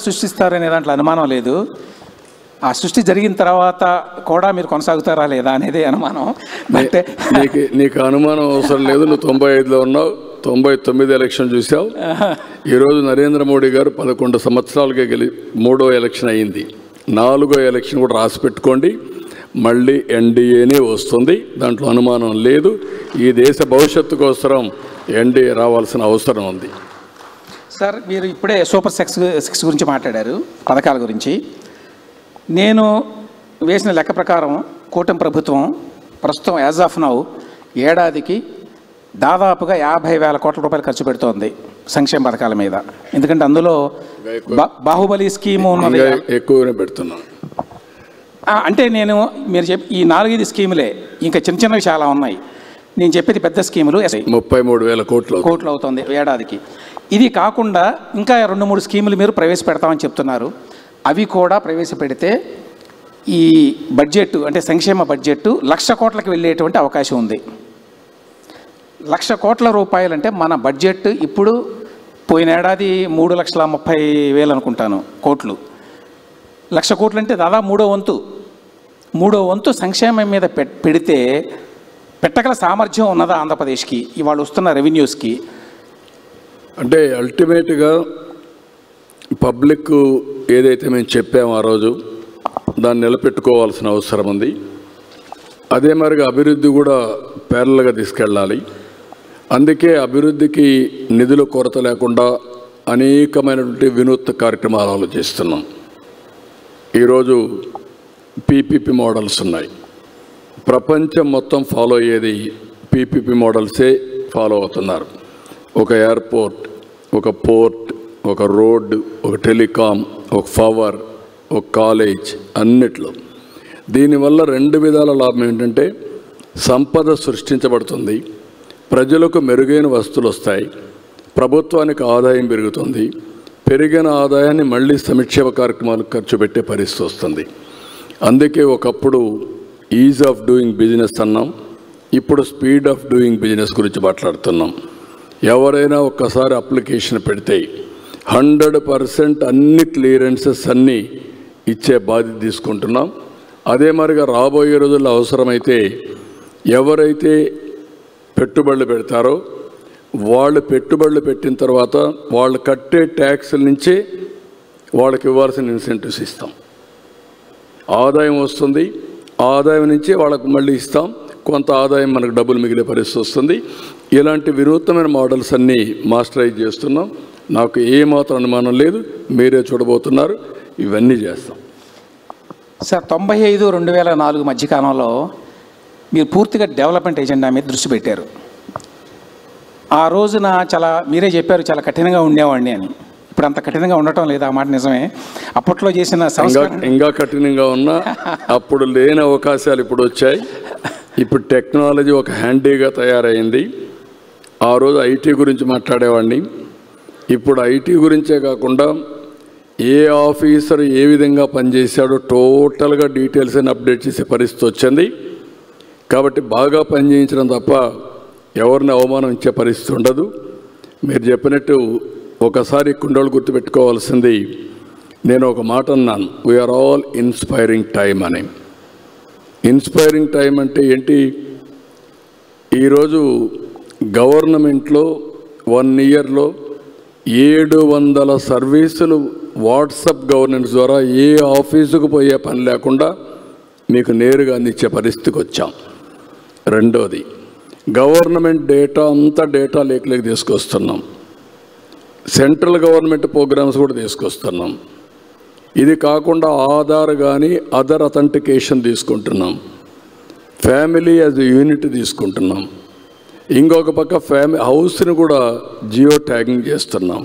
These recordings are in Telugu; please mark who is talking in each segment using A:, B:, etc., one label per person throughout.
A: సృష్టిస్తారనే దాంట్లో అనుమానం లేదు. ఆ సృష్టి జరిగిన తర్వాత కూడా మీరు కొనసాగుతారా లేదా అనేది అనుమానం. అంటే
B: నీకు అనుమానం అవసరం లేదు. నువ్వు 95లో ఉన్నావు, 99 ఎలక్షన్ చూసావు. ఈరోజు నరేంద్ర మోడీ గారు 11 సంవత్సరాలుగా మూడో ఎలక్షన్ అయింది. 4వ ఎలక్షన్ కూడా రాసి పెట్టుకోండి. మళ్ళీ ఎన్డీఏనే వస్తుంది, దాంట్లో అనుమానం లేదు. ఈ దేశ భవిష్యత్తు కోసం ఎన్డీఏ రావాల్సిన అవసరం ఉంది.
A: సార్, మీరు ఇప్పుడే సూపర్ సిక్స్ గురించి మాట్లాడారు, పథకాల గురించి. నేను వేసిన లెక్క ప్రకారం కూటమి ప్రభుత్వం ప్రస్తుతం యాజ్ ఆఫ్ నౌ ఏడాదికి దాదాపుగా 50,000 కోట్ల రూపాయలు ఖర్చు పెడుతోంది సంక్షేమ పథకాల మీద. ఎందుకంటే అందులో బాహుబలి స్కీము ఉన్నది,
B: ఎక్కువనే పెడుతున్నాను.
A: అంటే మీరు ఈ 4-5 స్కీములే, ఇంకా చిన్న చిన్నవి చాలా ఉన్నాయి. నేను చెప్పేది పెద్ద స్కీములు
B: 33,000 కోట్లు
A: అవుతుంది ఏడాదికి. ఇది కాకుండా ఇంకా 2-3 స్కీములు మీరు ప్రవేశపెడతామని చెప్తున్నారు. అవి కూడా ప్రవేశపెడితే ఈ బడ్జెట్ అంటే సంక్షేమ బడ్జెట్ 1,00,000 కోట్లకు వెళ్ళేటువంటి అవకాశం ఉంది. 1,00,000 కోట్ల రూపాయలు అంటే మన బడ్జెట్ ఇప్పుడు పోయిన ఏడాది 3,30,000 అనుకుంటాను కోట్లు. 1,00,000 కోట్లు అంటే దాదాపు మూడో వంతు సంక్షేమం మీద పెడితే పెట్టగల సామర్థ్యం ఉన్నదా ఆంధ్రప్రదేశ్కి ఇవాళ వస్తున్న రెవెన్యూస్కి?
B: అంటే అల్టిమేట్గా పబ్లిక్ ఏదైతే మేము చెప్పామో ఆ రోజు దాన్ని నిలబెట్టుకోవాల్సిన అవసరం ఉంది. అదే మరిగా అభివృద్ధి కూడా ప్యారల్గా తీసుకెళ్ళాలి. అందుకే అభివృద్ధికి నిధుల కొరత లేకుండా అనేకమైనటువంటి వినూత్న కార్యక్రమాలు ఆలోచిస్తున్నాం. ఈరోజు పీపీపీ మోడల్స్ ఉన్నాయి. ప్రపంచం మొత్తం ఫాలో అయ్యేది పీపీపీ మోడల్సే ఫాలో అవుతున్నారు. ఒక ఎయిర్పోర్ట్, ఒక పోర్ట్, ఒక రోడ్డు, ఒక టెలికాం, ఒక పవర్, ఒక కాలేజ్, అన్నిట్లో. దీనివల్ల 2 విధాల లాభం ఏంటంటే సంపద సృష్టించబడుతుంది, ప్రజలకు మెరుగైన వస్తువులు వస్తాయి, ప్రభుత్వానికి ఆదాయం పెరుగుతుంది. పెరిగిన ఆదాయాన్ని మళ్ళీ సంక్షేమ కార్యక్రమాలకు ఖర్చు పెట్టే పరిస్థితి వస్తుంది. అందుకే ఒకప్పుడు ఈజ్ ఆఫ్ డూయింగ్ బిజినెస్ అన్నాం, ఇప్పుడు స్పీడ్ ఆఫ్ డూయింగ్ బిజినెస్ గురించి మాట్లాడుతున్నాం. ఎవరైనా ఒక్కసారి అప్లికేషన్ పెడితే 100% అన్ని క్లియరెన్సెస్ అన్నీ ఇచ్చే బాధ్యత తీసుకుంటున్నాం. అదే మరిగా రాబోయే రోజుల్లో అవసరమైతే ఎవరైతే పెట్టుబడులు పెడతారో వాళ్ళు పెట్టుబడులు పెట్టిన తర్వాత వాళ్ళు కట్టే ట్యాక్సుల నుంచే వాళ్ళకి ఇవ్వాల్సిన ఇన్సెంటివ్స్ ఇస్తాం. ఆదాయం వస్తుంది, ఆదాయం నుంచే వాళ్ళకు మళ్ళీ ఇస్తాం, కొంత ఆదాయం మనకు డబ్బులు మిగిలే పరిస్థితి వస్తుంది. ఇలాంటి వినూత్నమైన మోడల్స్ అన్నీ మాస్టరైజ్ చేస్తున్నాం. నాకు ఏమాత్రం అనుమానం లేదు, మీరే చూడబోతున్నారు. ఇవన్నీ చేస్తాం.
A: సార్, 95-2004 మధ్యకాలంలో మీరు పూర్తిగా డెవలప్మెంట్ ఎజెండా మీద దృష్టి పెట్టారు. ఆ రోజున మీరే చెప్పారు చాలా కఠినంగా ఉండేవాడిని అని. ఇప్పుడు అంత కఠినంగా ఉండటం లేదు, ఆ మాట నిజమే. అప్పట్లో చేసిన
B: ఇంకా కఠినంగా ఉన్నా అప్పుడు లేని అవకాశాలు ఇప్పుడు వచ్చాయి. ఇప్పుడు టెక్నాలజీ ఒక హ్యాండీగా తయారైంది. ఆ రోజు ఐటీ గురించి మాట్లాడేవాడిని, ఇప్పుడు ఐటీ గురించే కాకుండా ఏ ఆఫీసర్ ఏ విధంగా పనిచేశాడో టోటల్గా డీటెయిల్స్ అని అప్డేట్ చేసే పరిస్థితి వచ్చింది. కాబట్టి బాగా పనిచేయించడం తప్ప ఎవరిని అవమానం ఇచ్చే పరిస్థితి ఉండదు. మీరు చెప్పినట్టు ఒకసారి కుండోళ్ళు గుర్తుపెట్టుకోవాల్సింది, నేను ఒక మాట అన్నాను, వీఆర్ ఆల్ ఇన్స్పైరింగ్ టైం అని. ఇన్స్పైరింగ్ టైం అంటే ఏంటి? ఈరోజు గవర్నమెంట్లో 1 ఇయర్లో 700 సర్వీసులు వాట్సాప్ గవర్నెన్స్ ద్వారా ఏ ఆఫీసుకు పోయే పని లేకుండా మీకు నేరుగా అందించే పరిస్థితికి వచ్చాం. రెండోది, గవర్నమెంట్ డేటా అంతా డేటా లేక్లోకి తీసుకొస్తున్నాం. సెంట్రల్ గవర్నమెంట్ ప్రోగ్రామ్స్ కూడా తీసుకొస్తున్నాం. ఇది కాకుండా ఆధార్ కానీ అదర్ అథెంటికేషన్ తీసుకుంటున్నాం. ఫ్యామిలీ యాజ్ ఎ యూనిట్ తీసుకుంటున్నాం. ఇంకొక పక్క హౌస్ని కూడా జియో ట్యాగింగ్ చేస్తున్నాం.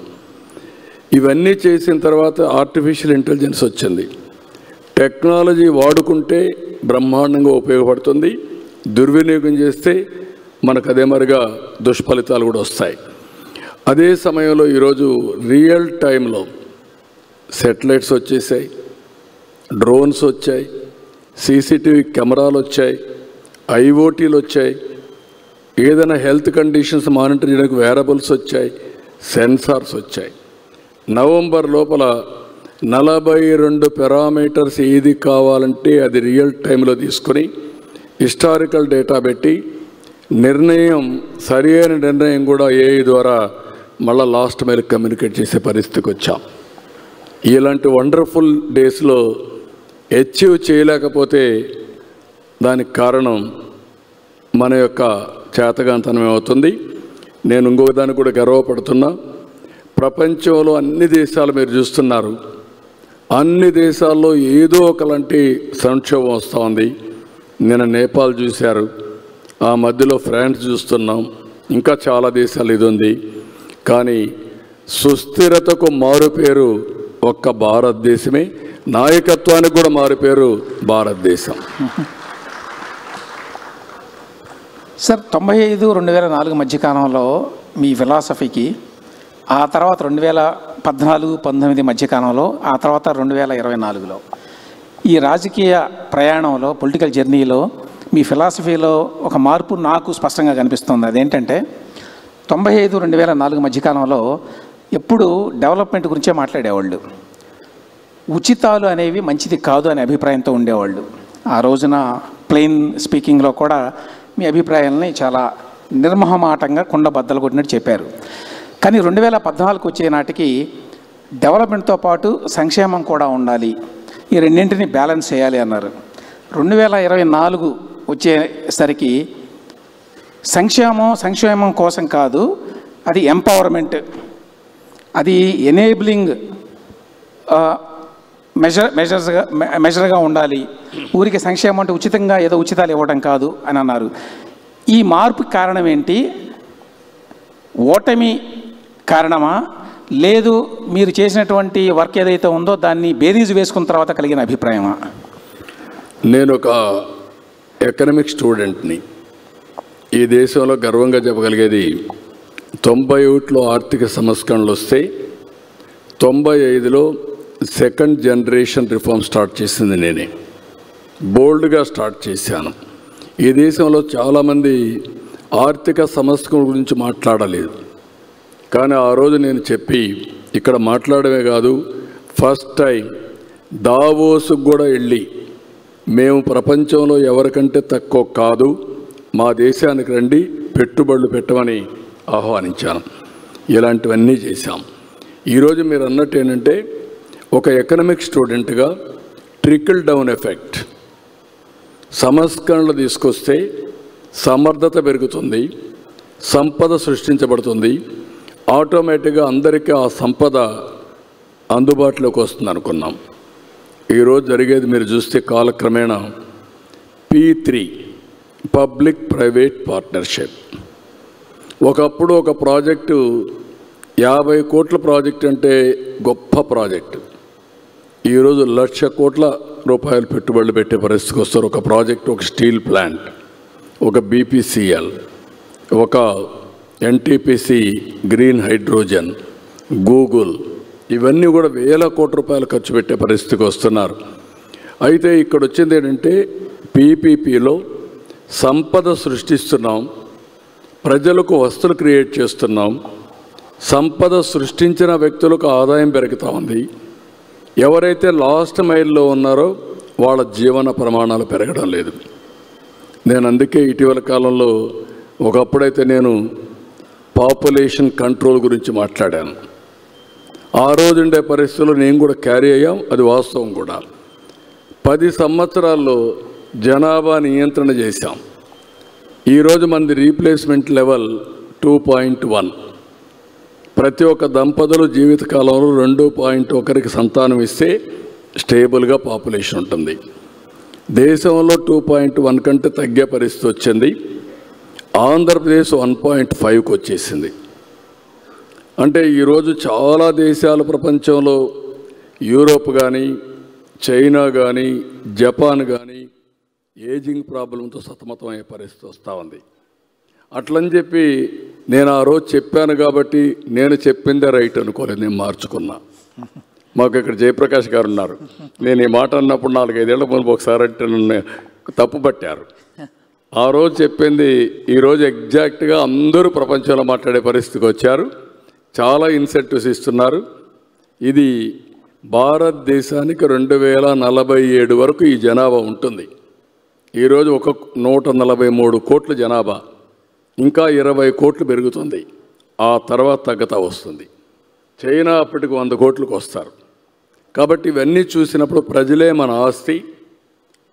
B: ఇవన్నీ చేసిన తర్వాత ఆర్టిఫిషియల్ ఇంటెలిజెన్స్ వచ్చింది. టెక్నాలజీ వాడుకుంటే బ్రహ్మాండంగా ఉపయోగపడుతుంది, దుర్వినియోగం చేస్తే మనకు అదే మరిగా దుష్ఫలితాలు కూడా వస్తాయి. అదే సమయంలో ఈరోజు రియల్ టైంలో సెటిలైట్స్ వచ్చేసాయి, డ్రోన్స్ వచ్చాయి, సీసీటీవీ కెమెరాలు వచ్చాయి, ఐఓటీలు వచ్చాయి, ఏదైనా హెల్త్ కండిషన్స్ మానిటర్ చేయడానికి వేరబుల్స్ వచ్చాయి, సెన్సార్స్ వచ్చాయి. నవంబర్ లోపల 42 పారామీటర్స్ ఏది కావాలంటే అది రియల్ టైంలో తీసుకొని హిస్టారికల్ డేటా పెట్టి నిర్ణయం సరైన నిర్ణయం కూడా ఏఐ ద్వారా మళ్ళీ లాస్ట్ మైల్ కమ్యూనికేట్ చేసే పరిస్థితికి వచ్చాం. ఇలాంటి వండర్ఫుల్ డేస్లో అచీవ్ చేయలేకపోతే దానికి కారణం మన యొక్క చేతగాంతనం అవుతుంది. నేను ఇంకొక దానికి కూడా గర్వపడుతున్నా. ప్రపంచంలో అన్ని దేశాలు మీరు చూస్తున్నారు, అన్ని దేశాల్లో ఏదో ఒకలాంటి సంక్షోభం వస్తూ ఉంది. నిన్న నేపాల్ చూశారు, ఆ మధ్యలో ఫ్రాన్స్ చూస్తున్నాం, ఇంకా చాలా దేశాలు ఇది ఉంది. కానీ సుస్థిరతకు మారుపేరు ఒక్క భారతదేశమే, నాయకత్వానికి కూడా మారుపేరు భారతదేశం.
A: సార్ 95-2004 మధ్యకాలంలో మీ ఫిలాసఫీకి, ఆ తర్వాత 2014-19 మధ్యకాలంలో, ఆ తర్వాత 2024లో ఈ రాజకీయ ప్రయాణంలో, పొలిటికల్ జర్నీలో మీ ఫిలాసఫీలో ఒక మార్పు నాకు స్పష్టంగా కనిపిస్తుంది. అదేంటంటే 95-2004 మధ్యకాలంలో ఎప్పుడు డెవలప్మెంట్ గురించే మాట్లాడేవాళ్ళు, ఉచితాలు అనేవి మంచిది కాదు అనే అభిప్రాయంతో ఉండేవాళ్ళు. ఆ రోజున ప్లెయిన్ స్పీకింగ్లో కూడా మీ అభిప్రాయాలని చాలా నిర్మహమాటంగా కుండ బద్దలు కొట్టినట్టు చెప్పారు. కానీ 2014 వచ్చే నాటికి డెవలప్మెంట్తో పాటు సంక్షేమం కూడా ఉండాలి, ఈ రెండింటిని బ్యాలెన్స్ చేయాలి అన్నారు. 2024 వచ్చేసరికి సంక్షేమం కోసం కాదు, అది ఎంపవర్మెంట్, అది ఎనేబులింగ్ మెజర్గా ఉండాలి. ఊరికి సంక్షేమం అంటే ఉచితంగా ఏదో ఉచితాలు ఇవ్వడం కాదు అని అన్నారు. ఈ మార్పుకి కారణం ఏంటి? ఓటమి కారణమా, లేదు మీరు చేసినటువంటి వర్క్ ఏదైతే ఉందో దాన్ని బేరీజు వేసుకున్న తర్వాత కలిగిన అభిప్రాయమా?
B: నేను ఒక ఎకనామిక్ స్టూడెంట్ని. ఈ దేశంలో గర్వంగా చెప్పగలిగేది 91లో ఆర్థిక సంస్కరణలు వస్తే 95లో సెకండ్ జనరేషన్ రిఫార్మ్ స్టార్ట్ చేసింది నేనే. బోల్డ్గా స్టార్ట్ చేశాను. ఈ దేశంలో చాలామంది ఆర్థిక సంస్కరణ గురించి మాట్లాడలేదు. కానీ ఆ రోజు నేను చెప్పి ఇక్కడ మాట్లాడమే కాదు, ఫస్ట్ టైం దావోస్కు కూడా వెళ్ళి మేము ప్రపంచంలో ఎవరికంటే తక్కువ కాదు, మా దేశానికి రండి, పెట్టుబడులు పెట్టమని ఆహ్వానించాను. ఇలాంటివన్నీ చేశాం. ఈరోజు మీరు అన్నట్టు ఏంటంటే ఒక ఎకనామిక్ స్టూడెంట్గా ట్రికిల్ డౌన్ ఎఫెక్ట్, సంస్కరణలు తీసుకొస్తే సమర్థత పెరుగుతుంది, సంపద సృష్టించబడుతుంది, ఆటోమేటిక్గా అందరికీ ఆ సంపద అందుబాటులోకి వస్తుంది అనుకున్నాం. ఈరోజు జరిగేది మీరు చూస్తే కాలక్రమేణా P3 పబ్లిక్ ప్రైవేట్ పార్ట్నర్షిప్. ఒకప్పుడు ఒక ప్రాజెక్టు 50 కోట్ల ప్రాజెక్ట్ అంటే గొప్ప ప్రాజెక్టు. ఈరోజు 1,00,000 కోట్ల రూపాయలు పెట్టుబడులు పెట్టే పరిస్థితికి వస్తారు. ఒక ప్రాజెక్టు, ఒక స్టీల్ ప్లాంట్, ఒక BPCL, ఒక NTPC గ్రీన్ హైడ్రోజన్, గూగుల్, ఇవన్నీ కూడా 1,000 కోట్ల రూపాయలు ఖర్చు పెట్టే పరిస్థితికి వస్తున్నారు. అయితే ఇక్కడ వచ్చింది ఏంటంటే PPPలో సంపద సృష్టిస్తున్నాం, ప్రజలకు వస్తువులు క్రియేట్ చేస్తున్నాం, సంపద సృష్టించిన వ్యక్తులకు ఆదాయం పెరుగుతూ ఉంది. ఎవరైతే లాస్ట్ మైల్లో ఉన్నారో వాళ్ళ జీవన ప్రమాణాలు పెరగడం లేదు. నేను అందుకే ఇటీవల కాలంలో ఒకప్పుడైతే నేను పాపులేషన్ కంట్రోల్ గురించి మాట్లాడాను. ఆ రోజు ఉండే పరిస్థితుల్లో నేను కూడా క్యారీ అయ్యాం, అది వాస్తవం కూడా. 10 సంవత్సరాల్లో జనాభా నియంత్రణ చేశాం. ఈరోజు మనది రీప్లేస్మెంట్ లెవెల్ 2.1. ప్రతి ఒక్క దంపతులు జీవితకాలంలో 2.1కి సంతానం ఇస్తే స్టేబుల్గా పాపులేషన్ ఉంటుంది. దేశంలో 2.1 కంటే తగ్గే పరిస్థితి వచ్చింది. ఆంధ్రప్రదేశ్ 1.5కి వచ్చేసింది. అంటే ఈరోజు చాలా దేశాలు ప్రపంచంలో, యూరోప్ కానీ, చైనా కానీ, జపాన్ కానీ ఏజింగ్ ప్రాబ్లంతో సతమతమయ్యే పరిస్థితి వస్తూ ఉంది. అట్లని చెప్పి నేను ఆ రోజు చెప్పాను కాబట్టి నేను చెప్పిందే రైట్ అనుకోలేదు, నేను మార్చుకున్నా. మాకు ఇక్కడ జయప్రకాష్ గారు ఉన్నారు. నేను ఈ మాట అన్నప్పుడు 4-5 ఏళ్ల ముందు ఒకసారి అంటే నన్ను తప్పు పట్టారు. ఆ రోజు చెప్పింది ఈరోజు ఎగ్జాక్ట్గా అందరూ ప్రపంచంలో మాట్లాడే పరిస్థితికి వచ్చారు. చాలా ఇన్సెంటివ్స్ ఇస్తున్నారు. ఇది భారతదేశానికి 2047 వరకు ఈ జనాభా ఉంటుంది. ఈరోజు 143 కోట్ల జనాభా, ఇంకా 20 కోట్లు పెరుగుతుంది. ఆ తర్వాత తగ్గతా వస్తుంది. చైనా అప్పటికి 100 కోట్లకు వస్తారు. కాబట్టి ఇవన్నీ చూసినప్పుడు ప్రజలే మన ఆస్తి.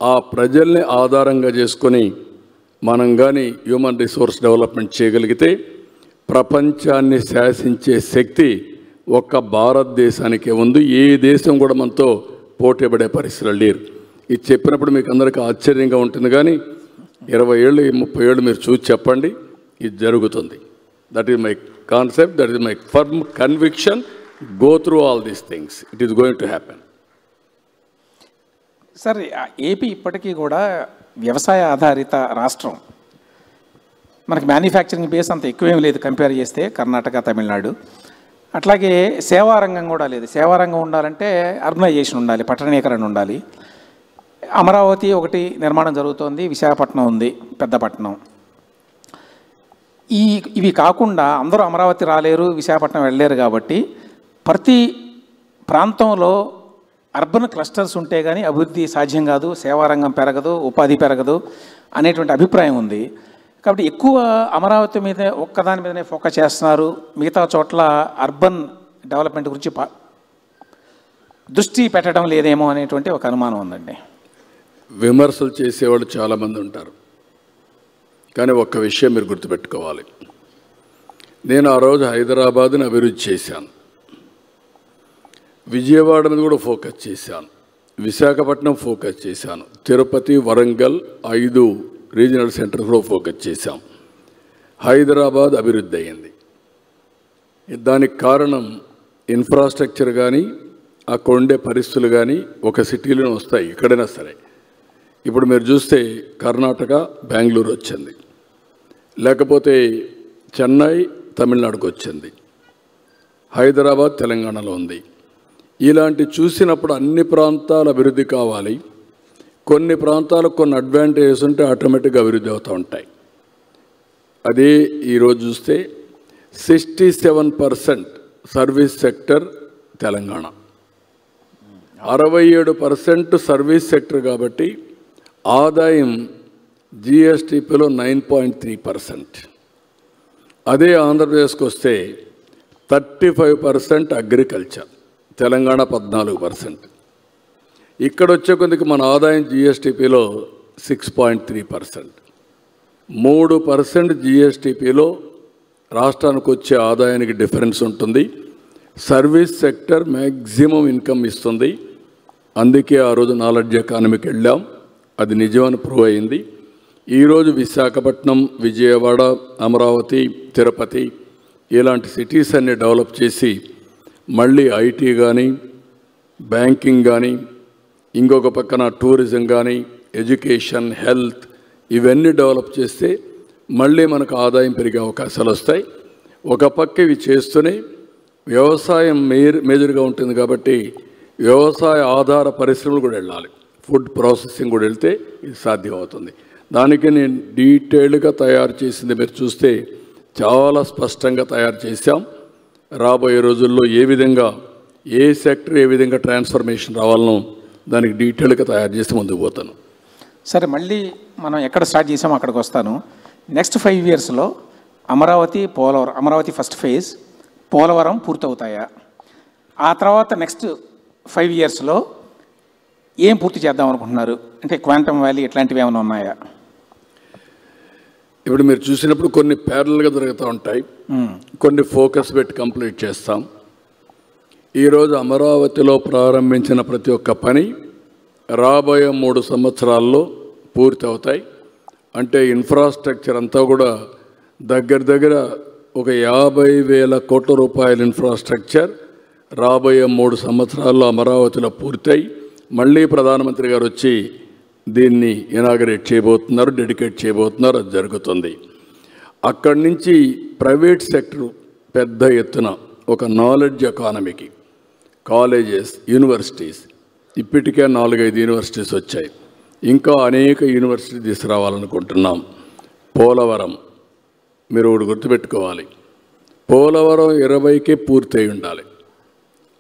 B: ఆ ప్రజల్ని ఆధారంగా చేసుకొని మనం కానీ హ్యూమన్ రిసోర్స్ డెవలప్మెంట్ చేయగలిగితే ప్రపంచాన్ని శాసించే శక్తి ఒక్క భారతదేశానికే ఉంది. ఏ దేశం కూడా మనతో పోటీపడే పరిస్థితులు లేరు. ఇది చెప్పినప్పుడు మీకు అందరికీ ఆశ్చర్యంగా ఉంటుంది, కానీ 20 ఏళ్ళు 30 ఏళ్ళు మీరు చూసి చెప్పండి, ఇది జరుగుతుంది. That is my concept, that is my firm conviction. Go through all these things, it is going to happen.
A: Sir, AP ఇప్పటికీ కూడా వ్యవసాయ ఆధారిత రాష్ట్రం. మనకి మ్యానుఫ్యాక్చరింగ్ బేస్ అంత ఎక్కువేం లేదు కంపేర్ చేస్తే కర్ణాటక, తమిళనాడు. అట్లాగే సేవారంగం కూడా లేదు. సేవారంగం ఉండాలంటే అర్బనైజేషన్ ఉండాలి, పట్టణీకరణ ఉండాలి. అమరావతి ఒకటి నిర్మాణం జరుగుతోంది, విశాఖపట్నం ఉంది, పెద్దపట్నం. ఇవి కాకుండా అందరూ అమరావతి రాలేరు, విశాఖపట్నం వెళ్ళలేరు. కాబట్టి ప్రతి ప్రాంతంలో అర్బన్ క్లస్టర్స్ ఉంటే కానీ అభివృద్ధి సాధ్యం కాదు, సేవారంగం పెరగదు, ఉపాధి పెరగదు అనేటువంటి అభిప్రాయం ఉంది. కాబట్టి ఎక్కువ అమరావతి మీద ఒక్కదాని మీదనే ఫోకస్ చేస్తున్నారు, మిగతా చోట్ల అర్బన్ డెవలప్మెంట్ గురించి దృష్టి పెట్టడం లేదేమో అనేటువంటి ఒక అనుమానం ఉందండి.
B: విమర్శలు చేసేవాళ్ళు చాలామంది ఉంటారు, కానీ ఒక్క విషయం మీరు గుర్తుపెట్టుకోవాలి. నేను ఆ రోజు హైదరాబాద్ని అభివృద్ధి చేశాను, విజయవాడ మీద కూడా ఫోకస్ చేశాను, విశాఖపట్నం ఫోకస్ చేశాను, తిరుపతి, వరంగల్ 5 రీజనల్ సెంటర్స్ కూడా ఫోకస్ చేశాం. హైదరాబాద్ అభివృద్ధి అయ్యింది. దానికి కారణం ఇన్ఫ్రాస్ట్రక్చర్ కానీ అక్కడ ఉండే పరిస్థితులు కానీ ఒక సిటీలోనే వస్తాయి, ఎక్కడైనా సరే. ఇప్పుడు మీరు చూస్తే కర్ణాటక బెంగళూరు వచ్చింది, లేకపోతే చెన్నై తమిళనాడుకు వచ్చింది, హైదరాబాద్ తెలంగాణలో ఉంది. ఇలాంటి చూసినప్పుడు అన్ని ప్రాంతాల అభివృద్ధి కావాలి. కొన్ని ప్రాంతాలకు కొన్ని అడ్వాంటేజెస్ ఉంటే ఆటోమేటిక్గా అభివృద్ధి అవుతూ ఉంటాయి. అదే ఈరోజు చూస్తే 67% service sector Telangana, 67% service sector. కాబట్టి ఆదాయం జిఎస్టిపిలో 9.3%. అదే ఆంధ్రప్రదేశ్కి వస్తే 35% అగ్రికల్చర్, తెలంగాణ 14%. ఇక్కడ వచ్చే కొద్దికి మన ఆదాయం జిఎస్టిపిలో 6.3%. 3% జిఎస్టిపిలో రాష్ట్రానికి వచ్చే ఆదాయానికి డిఫరెన్స్ ఉంటుంది. సర్వీస్ సెక్టర్ మ్యాక్సిమం ఇన్కమ్ ఇస్తుంది. అందుకే ఆ రోజు నాలెడ్జ్ ఎకానమీకి వెళ్ళాం, అది నిజమని ప్రూవ్ అయింది. ఈరోజు విశాఖపట్నం, విజయవాడ, అమరావతి, తిరుపతి ఇలాంటి సిటీస్ అన్ని డెవలప్ చేసి మళ్ళీ ఐటీ కానీ, బ్యాంకింగ్ కానీ, ఇంకొక పక్కన టూరిజం కానీ, ఎడ్యుకేషన్, హెల్త్ ఇవన్నీ డెవలప్ చేస్తే మళ్ళీ మనకు ఆదాయం పెరిగే అవకాశాలు వస్తాయి. ఒక పక్క ఇవి చేస్తూనే వ్యవసాయం మేజర్గా ఉంటుంది. కాబట్టి వ్యవసాయ ఆధార పరిశ్రమలు కూడా వెళ్ళాలి, ఫుడ్ ప్రాసెసింగ్ కూడా వెళ్తే ఇది సాధ్యం అవుతుంది. దానికి నేను డీటెయిల్డ్గా తయారు చేసింది మీరు చూస్తే చాలా స్పష్టంగా తయారు చేశాం. రాబోయే రోజుల్లో ఏ విధంగా ఏ సెక్టర్ ఏ విధంగా ట్రాన్స్ఫర్మేషన్ రావాలనో దానికి డీటెయిల్గా తయారు చేసి ముందుకు పోతాను.
A: సరే, మళ్ళీ మనం ఎక్కడ స్టార్ట్ చేసామో అక్కడికి వస్తాను. నెక్స్ట్ 5 ఇయర్స్లో అమరావతి, పోలవరం, అమరావతి ఫస్ట్ ఫేజ్, పోలవరం పూర్తవుతాయా? ఆ తర్వాత నెక్స్ట్ 5 ఇయర్స్లో ఏం పూర్తి చేద్దాం అనుకుంటున్నారు? అంటే క్వాంటమ్ వ్యాలీ ఇట్లాంటివి ఏమైనా ఉన్నాయా?
B: ఇప్పుడు మీరు చూసినప్పుడు కొన్ని ప్యారల్గా జరుగుతూ ఉంటాయి, కొన్ని ఫోకస్ పెట్టి కంప్లీట్ చేస్తాం. ఈరోజు అమరావతిలో ప్రారంభించిన ప్రతి ఒక్క పని రాబోయే 3 సంవత్సరాల్లో పూర్తి అవుతాయి. అంటే ఇన్ఫ్రాస్ట్రక్చర్ అంతా కూడా దగ్గర ఒక 50,000 కోట్ల రూపాయల ఇన్ఫ్రాస్ట్రక్చర్ రాబోయే 3 సంవత్సరాల్లో అమరావతిలో పూర్తయి మళ్ళీ ప్రధానమంత్రి గారు వచ్చి దీన్ని ఇనాగరేట్ చేయబోతున్నారు, డెడికేట్ చేయబోతున్నారు. అది జరుగుతుంది. అక్కడి నుంచి ప్రైవేట్ సెక్టర్ పెద్ద ఎత్తున ఒక నాలెడ్జ్ ఎకానమీకి కాలేజెస్, యూనివర్సిటీస్, ఇప్పటికే 4-5 యూనివర్సిటీస్ వచ్చాయి, ఇంకా అనేక యూనివర్సిటీ తీసుకురావాలనుకుంటున్నాం. పోలవరం మీరు ఒకటి గుర్తుపెట్టుకోవాలి, పోలవరం 20కే పూర్తి అయి ఉండాలి.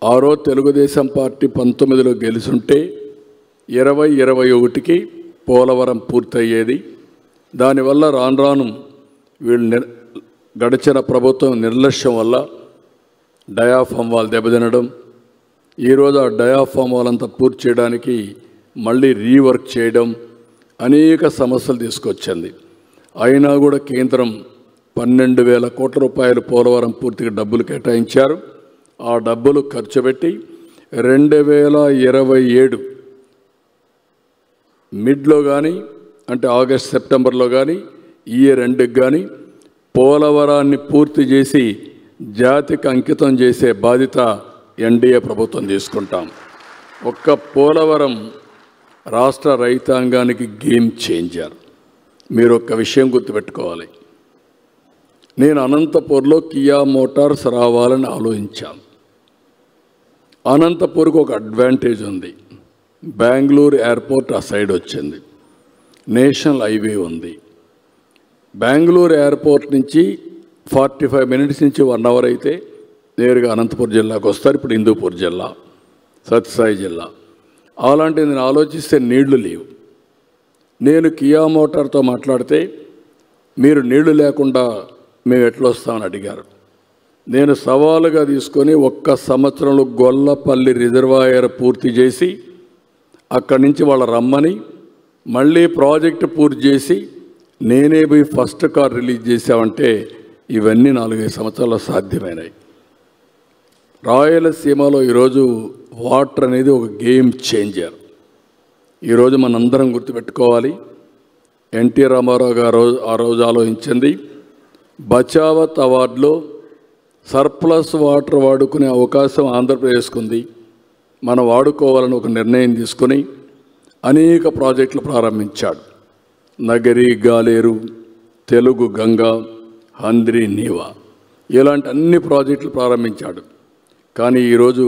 B: ఆ రోజు తెలుగుదేశం పార్టీ 19లో గెలుచుంటే 2021కి పోలవరం పూర్తయ్యేది. దానివల్ల రాను రాను వీళ్ళు గడిచిన ప్రభుత్వం నిర్లక్ష్యం వల్ల డయాఫామ్ వాల్ దెబ్బతినడం, ఈరోజు ఆ డయాఫామ్ వాల్ అంతా పూర్తి చేయడానికి మళ్ళీ రీవర్క్ చేయడం అనేక సమస్యలు తీసుకొచ్చింది. అయినా కూడా కేంద్రం 12,000 కోట్ల రూపాయలు పోలవరం పూర్తిగా డబ్బులు కేటాయించారు. ఆ డబ్బులు ఖర్చు పెట్టి 2027 మిడ్లో కానీ అంటే ఆగస్ట్ సెప్టెంబర్లో కానీ ఈ రెండుకి కానీ పోలవరాన్ని పూర్తి చేసి జాతికి అంకితం చేసే బాధ్యత ఎన్డీఏ ప్రభుత్వం తీసుకుంటాం. ఒక్క పోలవరం రాష్ట్ర రైతాంగానికి గేమ్ చేంజర్. మీరు ఒక్క విషయం గుర్తుపెట్టుకోవాలి. నేను అనంతపూర్లో కియా మోటార్స్ రావాలని ఆలోచించాను. అనంతపూర్కి ఒక అడ్వాంటేజ్ ఉంది. బెంగళూరు ఎయిర్పోర్ట్ ఆ సైడ్ వచ్చింది, నేషనల్ హైవే ఉంది. బెంగళూరు ఎయిర్పోర్ట్ నుంచి 45 మినిట్స్ నుంచి 1 అవర్ అయితే నేరుగా అనంతపురం జిల్లాకు వస్తారు. ఇప్పుడు హిందూపూర్ జిల్లా, సత్యసాయి జిల్లా. అలాంటిది నేను ఆలోచిస్తే నీళ్లు లేవు. నేను కియా మోటార్తో మాట్లాడితే మీరు నీళ్లు లేకుండా మేము ఎట్లా వస్తామని అడిగారు. నేను సవాలుగా తీసుకొని 1 సంవత్సరంలో గొల్లపల్లి రిజర్వాయర్ పూర్తి చేసి అక్కడి నుంచి వాళ్ళ రమ్మని మళ్ళీ ప్రాజెక్టు పూర్తి చేసి నేనే పోయి ఫస్ట్ కార్ రిలీజ్ చేసామంటే ఇవన్నీ 4-5 సంవత్సరాల్లో సాధ్యమైనాయి. రాయలసీమలో ఈరోజు వాటర్ అనేది ఒక గేమ్ చేంజర్. ఈరోజు మనందరం గుర్తుపెట్టుకోవాలి. ఎన్టీ రామారావు గారు ఆ రోజు ఆలోచించింది బచావత్ అవార్డులో సర్ప్లస్ వాటర్ వాడుకునే అవకాశం ఆంధ్రప్రదేశ్కు ఉంది. మనం వాడుకోవాలని ఒక నిర్ణయం తీసుకుని అనేక ప్రాజెక్టులు ప్రారంభించాడు. నగరి, గాలేరు, తెలుగు గంగా, హంద్రి, నీవా ఇలాంటి అన్ని ప్రాజెక్టులు ప్రారంభించాడు. కానీ ఈరోజు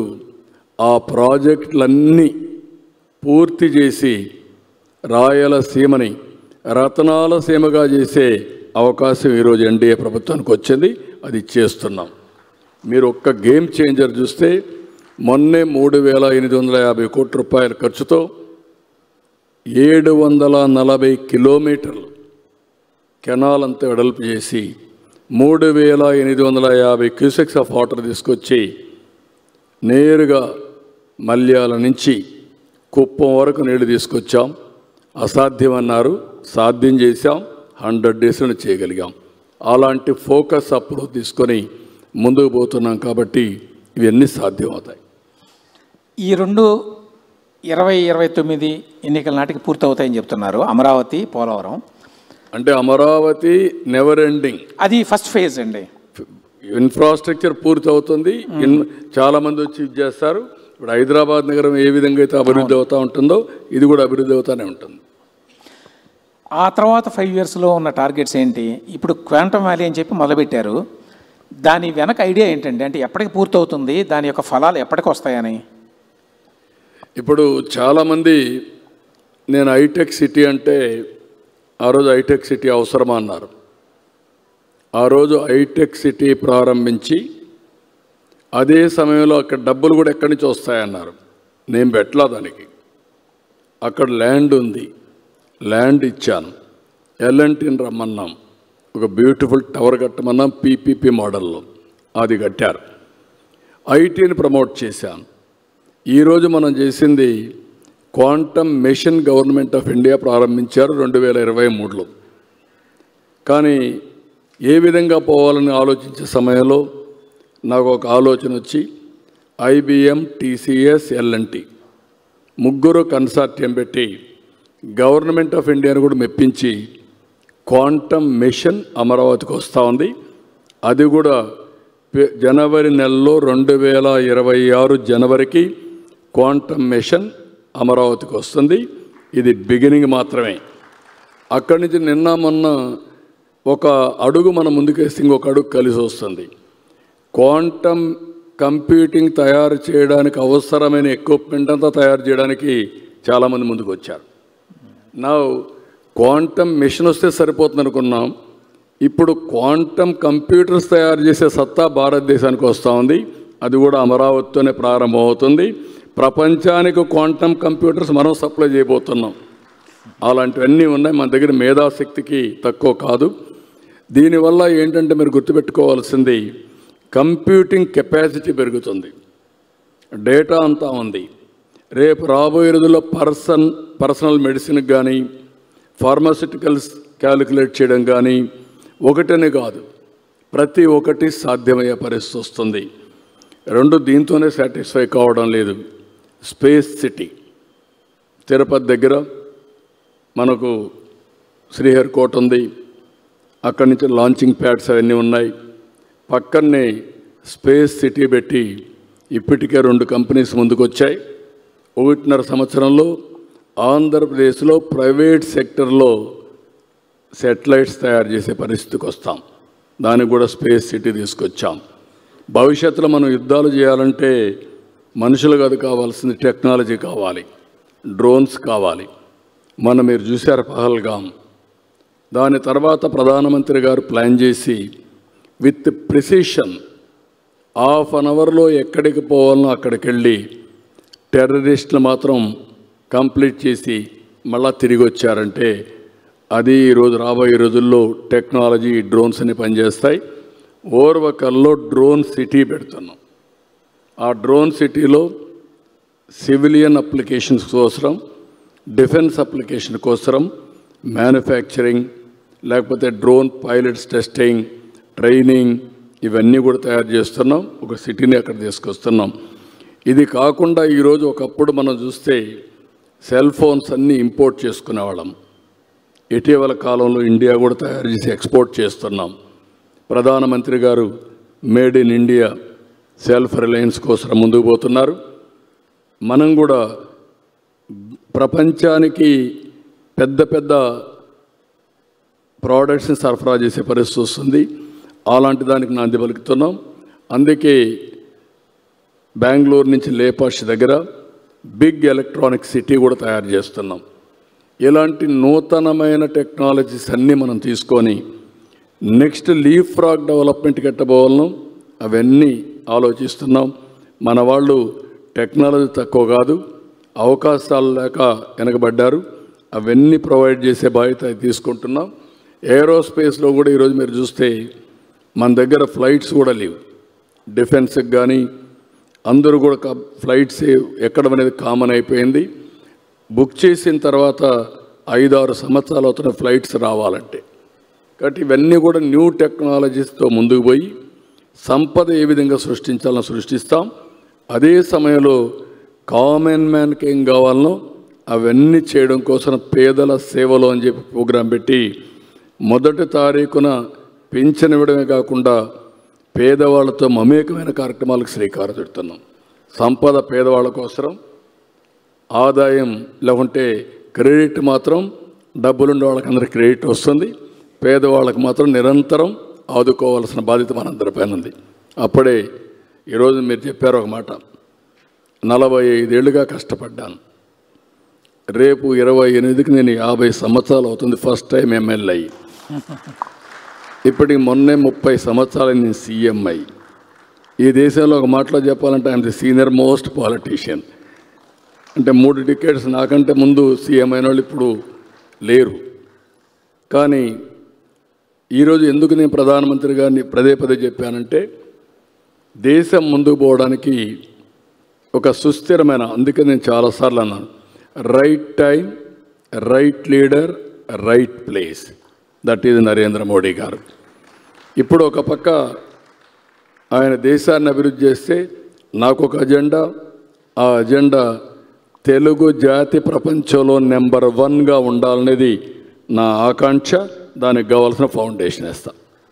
B: ఆ ప్రాజెక్టులన్నీ పూర్తి చేసి రాయలసీమని రతనాల సీమగా చేసే అవకాశం ఈరోజు ఎన్డీఏ ప్రభుత్వానికి వచ్చింది. అది చేస్తున్నాం. మీరు ఒక్క గేమ్ చేంజర్ చూస్తే మొన్నే 3,850 కోట్ల రూపాయల ఖర్చుతో 740 కిలోమీటర్లు కెనాల్ అంతా వెడల్పు చేసి 3,850 క్యూసెక్స్ ఆఫ్ వాటర్ తీసుకొచ్చి నేరుగా మల్యాల నుంచి కుప్పం వరకు నీళ్లు తీసుకొచ్చాం. అసాధ్యమన్నారు, సాధ్యం చేశాం. 100 డేస్లో చేయగలిగాం. అలాంటి ఫోకస్ అప్రోచ్ తీసుకొని ముందుకు పోతున్నాం. కాబట్టి ఇవన్నీ సాధ్యం అవుతాయి.
A: ఈ 2029 ఎన్నికల నాటికి పూర్తవుతాయని చెప్తున్నారు. అమరావతి, పోలవరం
B: అంటే అమరావతి నెవర్ ఎండింగ్,
A: అది ఫస్ట్ ఫేజ్ అండి.
B: ఇన్ఫ్రాస్ట్రక్చర్ పూర్తి అవుతుంది. చాలామంది వచ్చి ఇది చేస్తారు. ఇప్పుడు హైదరాబాద్ నగరం ఏ విధంగా అయితే అభివృద్ధి అవుతూ ఉంటుందో ఇది కూడా అభివృద్ధి అవుతూనే ఉంటుంది.
A: ఆ తర్వాత 5 ఇయర్స్లో ఉన్న టార్గెట్స్ ఏంటి? ఇప్పుడు క్వాంటమ్ వ్యాలీ అని చెప్పి మొదలుపెట్టారు. దాని వెనక ఐడియా ఏంటండి? అంటే ఎప్పటికి పూర్తవుతుంది, దాని యొక్క ఫలాలు ఎప్పటికి వస్తాయని?
B: ఇప్పుడు చాలామంది నేను హైటెక్ సిటీ అంటే ఆ రోజు హైటెక్ సిటీ అవసరమా అన్నారు. ఆ రోజు హైటెక్ సిటీ ప్రారంభించి అదే సమయంలో అక్కడ డబ్బులు కూడా ఎక్కడి నుంచి వస్తాయన్నారు. నేను పెట్టలా దానికి. అక్కడ ల్యాండ్ ఉంది, ల్యాండ్ ఇచ్చాను. ఎల్ఎన్టీని రమ్మన్నాం, ఒక బ్యూటిఫుల్ టవర్ కట్టమన్నాం పీపీపీ మోడల్లో. అది కట్టారు. ఐటీని ప్రమోట్ చేశాను. ఈరోజు మనం చేసింది quantum machine government of India ప్రారంభించారు 2023లో. కానీ ఏ విధంగా పోవాలని ఆలోచించే సమయంలో నాకు ఒక ఆలోచన వచ్చి ఐబిఎం, టీసీఎస్, ఎల్ఎన్టీ ముగ్గురు కన్సార్టియం పెట్టి గవర్నమెంట్ ఆఫ్ ఇండియాను కూడా మెప్పించి క్వాంటమ్ మిషన్ అమరావతికి వస్తూ ఉంది. అది కూడా జనవరి నెలలో 2026 జనవరికి క్వాంటమ్ మిషన్ అమరావతికి వస్తుంది. ఇది బిగినింగ్ మాత్రమే. అక్కడి నుంచి నిన్న మొన్న ఒక అడుగు మనం ముందుకేస్తే ఇంకొక అడుగు కలిసి వస్తుంది. క్వాంటమ్ కంప్యూటింగ్ తయారు చేయడానికి అవసరమైన ఎక్విప్మెంట్ అంతా తయారు చేయడానికి చాలామంది ముందుకు వచ్చారు. నా క్వాంటమ్ మిషన్ వస్తే సరిపోతుంది అనుకున్నాం. ఇప్పుడు క్వాంటమ్ కంప్యూటర్స్ తయారు చేసే సత్తా భారతదేశానికి వస్తూ ఉంది. అది కూడా అమరావతితోనే ప్రారంభమవుతుంది. ప్రపంచానికి క్వాంటమ్ కంప్యూటర్స్ మనం సప్లై చేయబోతున్నాం. అలాంటివన్నీ ఉన్నాయి. మన దగ్గర మేధాశక్తికి తక్కువ కాదు. దీనివల్ల ఏంటంటే మీరు గుర్తుపెట్టుకోవాల్సింది, కంప్యూటింగ్ కెపాసిటీ పెరుగుతుంది, డేటా అంతా ఉంది. రేపు రాబోయే రోజుల్లో పర్సనల్ మెడిసిన్కి కానీ ఫార్మాస్యూటికల్స్ క్యాలిక్యులేట్ చేయడం కానీ ఒకటనే కాదు, ప్రతి ఒక్కటి సాధ్యమయ్యే పరిస్థితి వస్తుంది. రెండు దీంతోనే సాటిస్ఫై కావడం లేదు. స్పేస్ సిటీ తిరుపతి దగ్గర మనకు శ్రీహరికోట ఉంది, అక్కడి నుంచి లాంచింగ్ ప్యాడ్స్ అవన్నీ ఉన్నాయి. పక్కనే స్పేస్ సిటీ పెట్టి ఇప్పటికే 2 కంపెనీస్ ముందుకు వచ్చాయి. 1.5 సంవత్సరంలో ఆంధ్రప్రదేశ్లో ప్రైవేట్ సెక్టర్లో శాటిలైట్స్ తయారు చేసే పరిస్థితికి వస్తాం. దానికి కూడా స్పేస్ సిటీ తీసుకొచ్చాం. భవిష్యత్తులో మనం యుద్ధాలు చేయాలంటే మనుషులు కాదు కావాల్సింది, టెక్నాలజీ కావాలి, డ్రోన్స్ కావాలి. మీరు చూశారు పహల్గామ్. దాని తర్వాత ప్రధానమంత్రి గారు ప్లాన్ చేసి విత్ ప్రిసిషన్ ½ అన్ అవర్లో ఎక్కడికి పోవాలనో అక్కడికి వెళ్ళి టెర్రరిస్టులు మాత్రం కంప్లీట్ చేసి మళ్ళా తిరిగి వచ్చారంటే అది ఈరోజు రాబోయే రోజుల్లో టెక్నాలజీ డ్రోన్స్ అని పనిచేస్తాయి. ఓర్వకల్లో డ్రోన్ సిటీ పెడుతున్నాం. ఆ డ్రోన్ సిటీలో సివిలియన్ అప్లికేషన్స్ కోసం, డిఫెన్స్ అప్లికేషన్ కోసం, మ్యానుఫ్యాక్చరింగ్, లేకపోతే డ్రోన్ పైలట్స్ టెస్టింగ్, ట్రైనింగ్, ఇవన్నీ కూడా తయారు చేస్తున్నాం. ఒక సిటీని అక్కడ తీసుకొస్తున్నాం. ఇది కాకుండా ఈరోజు ఒకప్పుడు మనం చూస్తే సెల్ ఫోన్స్ అన్నీ ఇంపోర్ట్ చేసుకునేవాళ్ళం. ఇటీవల కాలంలో ఇండియా కూడా తయారు చేసి ఎక్స్పోర్ట్ చేస్తున్నాం. ప్రధానమంత్రి గారు made in India self Reliance కోసం ముందుకు పోతున్నారు. మనం కూడా ప్రపంచానికి పెద్ద పెద్ద ప్రోడక్ట్స్ని సరఫరా చేసే పరిస్థితి వస్తుంది. అలాంటి దానికి నాంది పలుకుతున్నాం. అందుకే బెంగళూరు నుంచి లేపాక్షి దగ్గర బిగ్ ఎలక్ట్రానిక్ సిటీ కూడా తయారు చేస్తున్నాం. ఇలాంటి నూతనమైన టెక్నాలజీస్ అన్నీ మనం తీసుకొని నెక్స్ట్ లీఫ్ ఫ్రాగ్ డెవలప్మెంట్కి ఎట్టబోవాలను అవన్నీ ఆలోచిస్తున్నాం. మన వాళ్ళు టెక్నాలజీ తక్కువ కాదు, అవకాశాలు లేక వెనకబడ్డారు. అవన్నీ ప్రొవైడ్ చేసే బాధ్యత తీసుకుంటున్నాం. ఏరోస్పేస్లో కూడా ఈరోజు మీరు చూస్తే మన దగ్గర ఫ్లైట్స్ కూడా లేవు. డిఫెన్స్కి కానీ అందరూ కూడా ఫ్లైట్స్ ఎక్కడం అనేది కామన్ అయిపోయింది. బుక్ చేసిన తర్వాత 5-6 సంవత్సరాలు అవుతున్న ఫ్లైట్స్ రావాలంటే. కాబట్టి ఇవన్నీ కూడా న్యూ టెక్నాలజీస్తో ముందుకు పోయి సంపద ఏ విధంగా సృష్టించాలని సృష్టిస్తాం. అదే సమయంలో కామన్ మ్యాన్కి ఏం కావాలనో అవన్నీ చేయడం కోసం పేదల సేవలో అని చెప్పి ప్రోగ్రాం పెట్టి 1వ తారీఖున పింఛన్ ఇవ్వడమే కాకుండా పేదవాళ్లతో మమేకమైన కార్యక్రమాలకు శ్రీకారం చుడుతున్నాం. సంపద పేదవాళ్ళ కోసం, ఆదాయం లేకుంటే క్రెడిట్ మాత్రం డబ్బులుండే వాళ్ళకి అందరికి క్రెడిట్ వస్తుంది, పేదవాళ్ళకి మాత్రం నిరంతరం ఆదుకోవాల్సిన బాధ్యత మనందరిపైన ఉంది. అప్పుడే ఈరోజు మీరు చెప్పారు ఒక మాట, 45 ఏళ్ళుగా కష్టపడ్డాను, రేపు 28కి నేను 50 సంవత్సరాలు అవుతుంది ఫస్ట్ టైం ఎమ్మెల్యే అయ్యి. ఇప్పటికి మొన్నే 30 సంవత్సరాలు నేను సీఎం అయ్యి. ఈ దేశంలో ఒక మాటలో చెప్పాలంటే I'm the senior most politician. అంటే 3 డికేడ్స్ నాకంటే ముందు సీఎం అయిన వాళ్ళు ఇప్పుడు లేరు. కానీ ఈరోజు ఎందుకు నేను ప్రధానమంత్రి గారిని పదే చెప్పానంటే దేశం ముందుకు పోవడానికి ఒక సుస్థిరమైన, అందుకే నేను చాలాసార్లు అన్నాను, right time, right leader, right place. That is Narendra Modi గారు. ఇప్పుడు ఒక పక్క ఆయన దేశాన్ని అభివృద్ధి చేస్తే నాకు ఒక అజెండా, ఆ అజెండా తెలుగు జాతి ప్రపంచంలో నెంబర్ 1గా ఉండాలనేది నా ఆకాంక్ష. దానికి కావాల్సిన ఫౌండేషన్ వేస్తా.